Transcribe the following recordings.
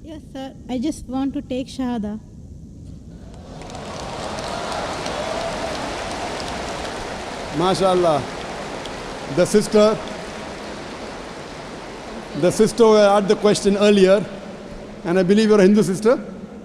Yes, sir. I just want to take Shahada. MashaAllah. The sister who had the question earlier, and I believe you're a Hindu sister?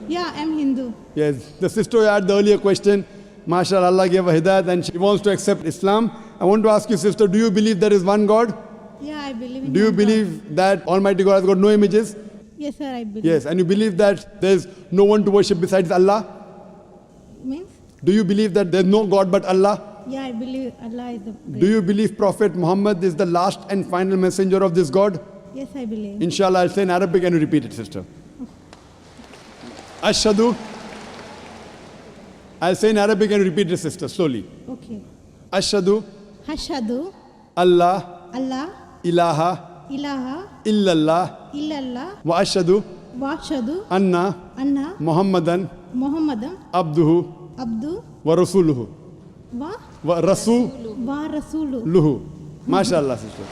Yeah, I'm Hindu. Yes, the sister who had the earlier question, MashaAllah, Allah gave her hidayat and she wants to accept Islam. I want to ask you, sister, do you believe there is one God? Yeah, I believe in Do you one believe that Almighty God has got no images? God. Yes, sir, I believe. Yes, and you believe that there is no one to worship besides Allah? Means? Do you believe that there is no God but Allah? Yeah, I believe Allah is the great. Do you believe Prophet Muhammad is the last and final messenger of this God? Yes, I believe. Inshallah, I'll say in Arabic and you repeat it, sister. Ashhadu. I'll say in Arabic and you repeat it, sister, slowly. Okay. Ashhadu Hashadu Allah Allah ilaha ilaha illallah illallah wa ashhadu washadu anna anna Muhammadan Muhammadan abduhu abdu wa rasuluhu. wa Wa rasuluhu. wa rasulu. MashaAllah, sister.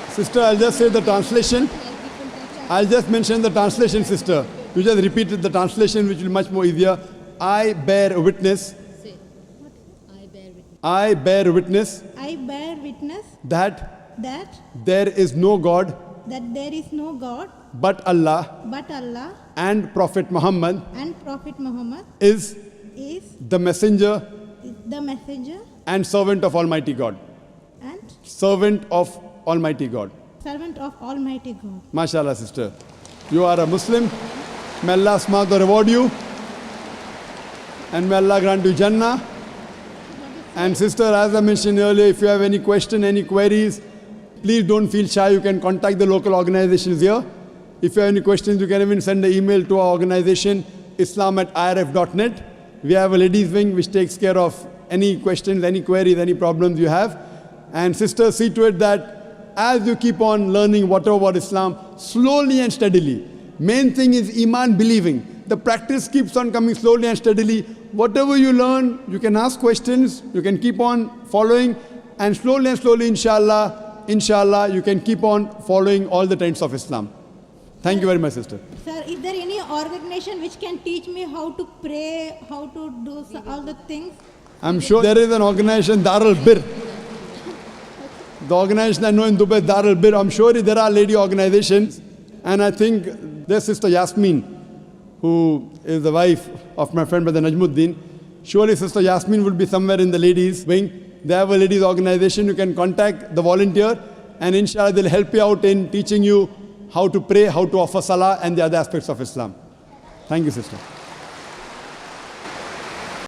Sister, I'll just say the translation. I'll just mention the translation, sister. You just repeated the translation, which will be much more easier. I bear witness. I bear witness I bear witness that that there is no God there is no God but Allah but Allah and Prophet Muhammad and Prophet Muhammad is is the messenger the messenger and servant of Almighty God. and Servant of Almighty God. servant of Almighty God. MashaAllah, sister. You are a Muslim. May Allah smart or reward you. And may Allah grant you Jannah. And sister, as I mentioned earlier, if you have any question, any queries, please don't feel shy. You can contact the local organizations here. If you have any questions, you can even send an email to our organization, islam@irf.net. We have a ladies wing which takes care of any questions, any queries, any problems you have. And sister, see to it that as you keep on learning whatever about Islam, slowly and steadily. Main thing is Iman, believing. The practice keeps on coming slowly and steadily. Whatever you learn, you can ask questions, you can keep on following, and slowly, inshallah, you can keep on following all the tenets of Islam. Thank you very much, sister. Sir, is there any organization which can teach me how to pray, how to do all the things? I'm sure there is an organization, Darul Bir. The organization I know in Dubai, Darul Bir. I'm sure there are lady organizations. And I think there's Sister Yasmin, who is the wife of my friend Brother Najmuddin. Surely Sister Yasmin will be somewhere in the ladies wing. They have a ladies organization. You can contact the volunteer and inshallah they'll help you out in teaching you how to pray, how to offer salah and the other aspects of Islam. Thank you, sister.